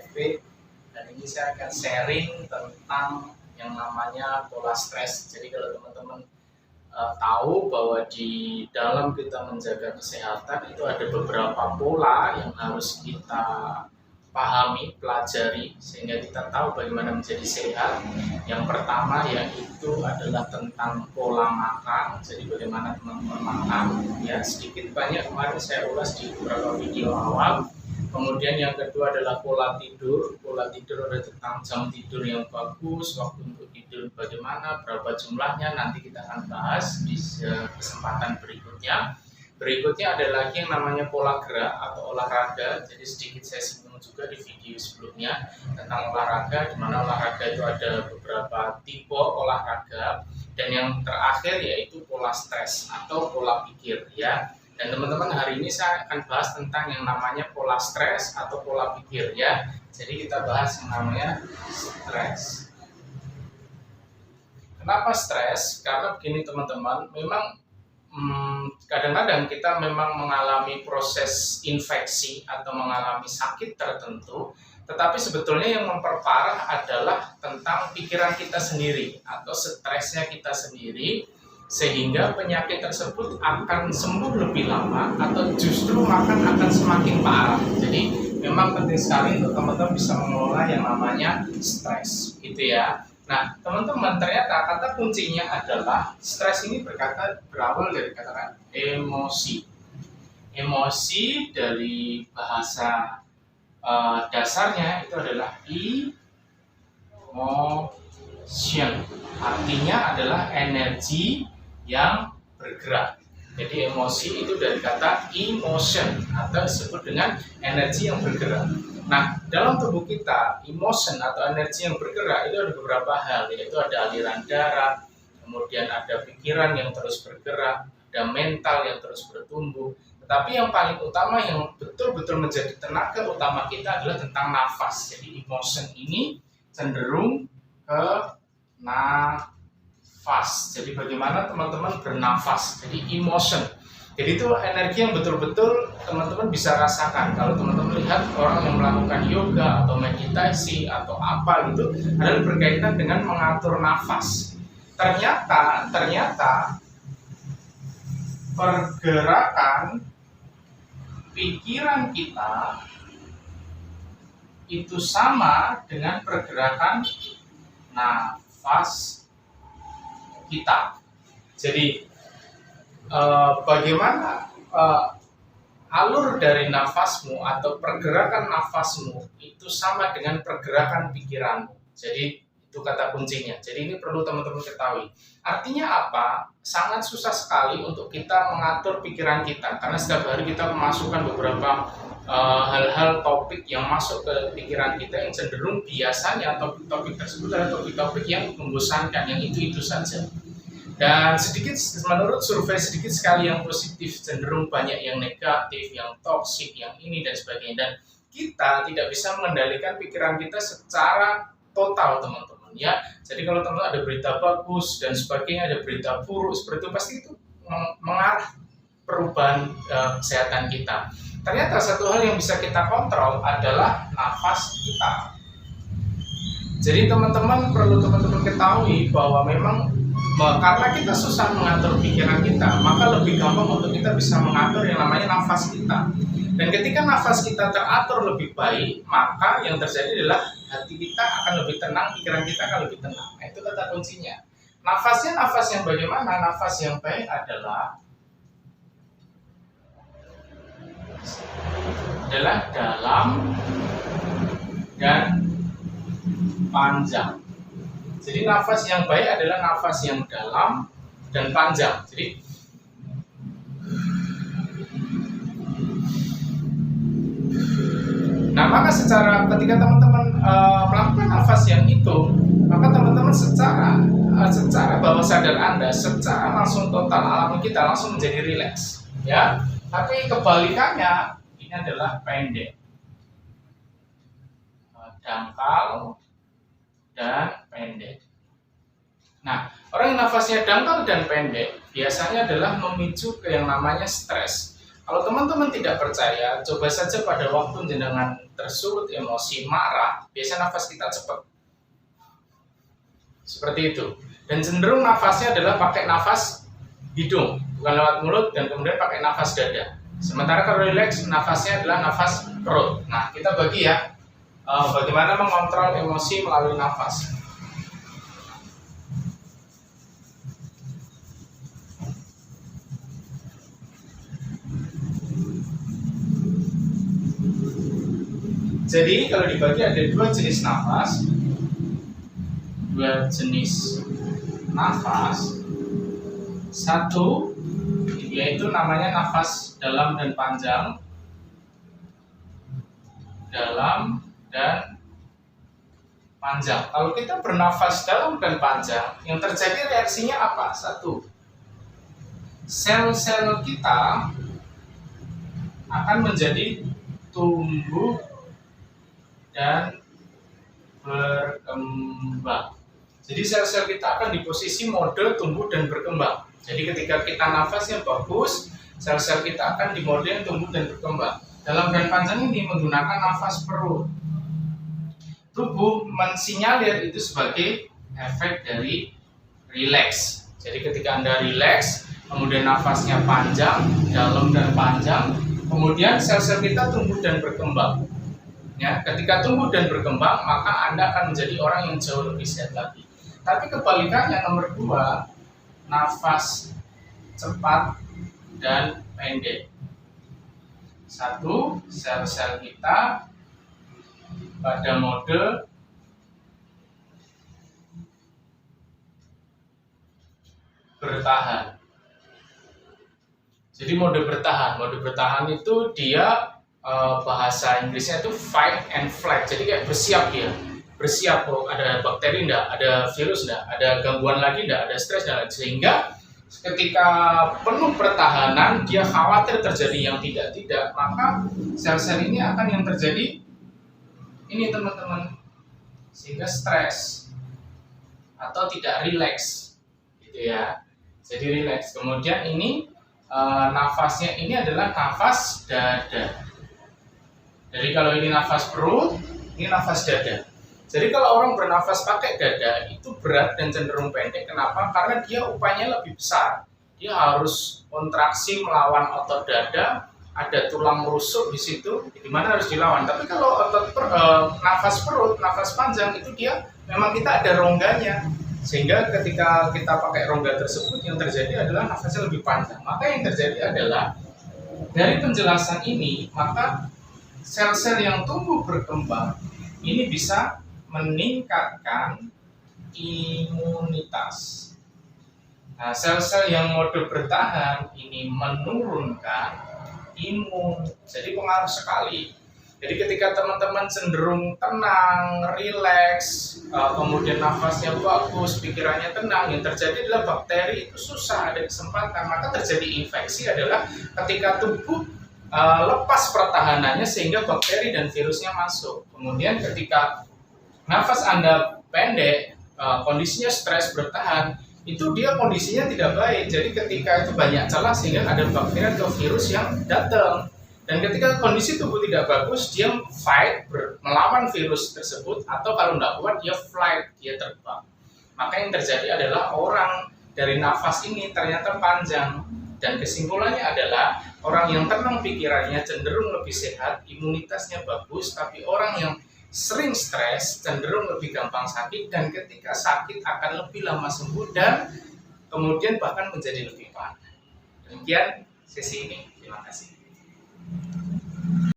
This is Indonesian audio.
Taufik, dan ini saya akan sharing tentang yang namanya pola stres. Jadi kalau teman-teman tahu bahwa di dalam kita menjaga kesehatan itu ada beberapa pola yang harus kita pahami, pelajari sehingga kita tahu bagaimana menjadi sehat. Yang pertama yaitu adalah tentang pola makan. Jadi bagaimana teman-teman makan, ya sedikit banyak kemarin saya ulas di beberapa video awal. Kemudian yang kedua adalah pola tidur. Pola tidur ada tentang jam tidur yang bagus, waktu untuk tidur bagaimana, berapa jumlahnya, nanti kita akan bahas di kesempatan berikutnya. Berikutnya ada lagi yang namanya pola gerak atau olahraga. Jadi sedikit saya singgung juga di video sebelumnya tentang olahraga, di mana olahraga itu ada beberapa tipe olahraga. Dan yang terakhir yaitu pola stres atau pola pikir, ya. Dan teman-teman, hari ini saya akan bahas tentang yang namanya pola stres atau pola pikir, ya. Jadi kita bahas yang namanya stres. Kenapa stres? Karena begini teman-teman, memang kadang-kadang kita memang mengalami proses infeksi atau mengalami sakit tertentu, tetapi sebetulnya yang memperparah adalah tentang pikiran kita sendiri atau stresnya kita sendiri, sehingga penyakit tersebut akan sembuh lebih lama atau justru akan semakin parah. Jadi memang penting sekali untuk teman-teman bisa mengelola yang namanya stres, gitu ya. Nah, teman-teman, ternyata kata kuncinya adalah stres ini berawal dari kata emosi. Emosi dari bahasa dasarnya itu adalah emotion. Artinya adalah energi yang bergerak. Jadi emosi itu dari kata emotion atau disebut dengan energi yang bergerak. Nah, dalam tubuh kita, emotion atau energi yang bergerak itu ada beberapa hal, yaitu ada aliran darah, kemudian ada pikiran yang terus bergerak, ada mental yang terus bertumbuh. Tetapi yang paling utama, yang betul-betul menjadi tenaga utama kita adalah tentang nafas. Jadi emotion ini cenderung ke nafas. Jadi bagaimana teman-teman bernafas. Jadi emotion. Jadi itu energi yang betul-betul teman-teman bisa rasakan. Kalau teman-teman lihat orang yang melakukan yoga atau meditasi atau apa gitu, adalah berkaitan dengan mengatur nafas. Ternyata pergerakan pikiran kita itu sama dengan pergerakan nafas kita. Jadi bagaimana alur dari nafasmu atau pergerakan nafasmu itu sama dengan pergerakan pikiranmu. Jadi itu kata kuncinya. Jadi ini perlu teman-teman ketahui. Artinya apa? Sangat susah sekali untuk kita mengatur pikiran kita, karena setiap hari kita memasukkan beberapa hal-hal topik yang masuk ke pikiran kita yang cenderung biasanya topik tersebut adalah topik-topik yang membosankan, yang itu saja. Dan sedikit, menurut survei sedikit sekali yang positif, cenderung banyak yang negatif, yang toksik, yang ini dan sebagainya. Dan kita tidak bisa mengendalikan pikiran kita secara total, teman-teman, ya. Jadi kalau teman-teman ada berita bagus dan sebagainya, ada berita buruk seperti itu, pasti itu mengarah perubahan kesehatan kita. Ternyata satu hal yang bisa kita kontrol adalah nafas kita. Jadi teman-teman perlu teman-teman ketahui bahwa memang karena kita susah mengatur pikiran kita, maka lebih gampang untuk kita bisa mengatur yang namanya nafas kita. Dan ketika nafas kita teratur lebih baik, maka yang terjadi adalah hati kita akan lebih tenang, pikiran kita akan lebih tenang. Nah, itu kata kuncinya. Nafasnya nafas yang bagaimana? Nafas yang baik adalah dalam dan panjang. Jadi nafas yang baik adalah nafas yang dalam dan panjang. Jadi maka ketika teman-teman melakukan nafas yang itu, maka teman-teman secara bawah sadar Anda, secara langsung total alami kita langsung menjadi rileks, ya. Tapi kebalikannya, ini adalah pendek, dangkal dan pendek. Nah, orang yang nafasnya dangkal dan pendek biasanya adalah memicu ke yang namanya stres. Kalau teman-teman tidak percaya, coba saja pada waktu jenengan tersulut emosi, marah, biasanya nafas kita cepat. Seperti itu. Dan cenderung nafasnya adalah pakai nafas hidung, bukan lewat mulut, dan kemudian pakai nafas dada. Sementara kalau relax, nafasnya adalah nafas perut. Nah, kita bagi ya, bagaimana mengontrol emosi melalui nafas. Jadi kalau dibagi ada dua jenis nafas. Satu yaitu namanya nafas dalam dan panjang. Dalam dan panjang. Kalau kita bernafas dalam dan panjang, yang terjadi reaksinya apa? Satu, sel-sel kita akan menjadi tumbuh dan berkembang. Jadi sel-sel kita akan di posisi mode tumbuh dan berkembang. Jadi ketika kita nafasnya bagus, sel-sel kita akan di mode yang tumbuh dan berkembang. Dalam dan panjang ini menggunakan nafas perut. Tubuh mensinyalir itu sebagai efek dari relax. Jadi ketika Anda relax, kemudian nafasnya panjang, dalam dan panjang, kemudian sel-sel kita tumbuh dan berkembang. Ya, ketika tumbuh dan berkembang, maka Anda akan menjadi orang yang jauh lebih sehat lagi. Tapi kebalikannya nomor 2, nafas cepat dan pendek. Satu, sel-sel kita pada mode bertahan. Jadi mode bertahan itu dia bahasa Inggrisnya itu fight and flight. Jadi kayak bersiap dia. Bersiap, ada bakteri enggak, ada virus enggak, ada gangguan lagi enggak, ada stres enggak. Sehingga ketika penuh pertahanan, dia khawatir terjadi yang tidak-tidak, maka sel-sel ini akan yang terjadi ini teman-teman, sehingga stres atau tidak rileks gitu ya. Jadi rileks. Kemudian ini nafasnya ini adalah nafas dada. Jadi kalau ini nafas perut, ini nafas dada. Jadi kalau orang bernafas pakai dada itu berat dan cenderung pendek. Kenapa? Karena dia upayanya lebih besar. Dia harus kontraksi melawan otot dada, ada tulang rusuk di situ, di mana harus dilawan. Tapi kalau otot nafas perut, nafas panjang itu dia memang kita ada rongganya. Sehingga ketika kita pakai rongga tersebut yang terjadi adalah nafasnya lebih panjang. Maka yang terjadi adalah dari penjelasan ini, maka sel-sel yang tumbuh berkembang ini bisa meningkatkan imunitas. Nah, sel-sel yang mode bertahan ini menurunkan imun. Jadi pengaruh sekali. Jadi ketika teman-teman cenderung tenang, rileks, kemudian nafasnya bagus, pikirannya tenang, yang terjadi adalah bakteri itu susah ada kesempatan. Maka terjadi infeksi adalah ketika tubuh lepas pertahanannya sehingga bakteri dan virusnya masuk. Kemudian ketika nafas Anda pendek, kondisinya stres bertahan, itu dia kondisinya tidak baik. Jadi ketika itu banyak celah sehingga ada bakteri atau virus yang datang. Dan ketika kondisi tubuh tidak bagus, dia fight, melawan virus tersebut, atau kalau tidak kuat, dia flight, dia terbang. Maka yang terjadi adalah orang dari nafas ini ternyata panjang. Dan kesimpulannya adalah orang yang tenang pikirannya cenderung lebih sehat, imunitasnya bagus, tapi orang yang sering stres cenderung lebih gampang sakit, dan ketika sakit akan lebih lama sembuh dan kemudian bahkan menjadi lebih parah. Demikian sesi ini. Terima kasih.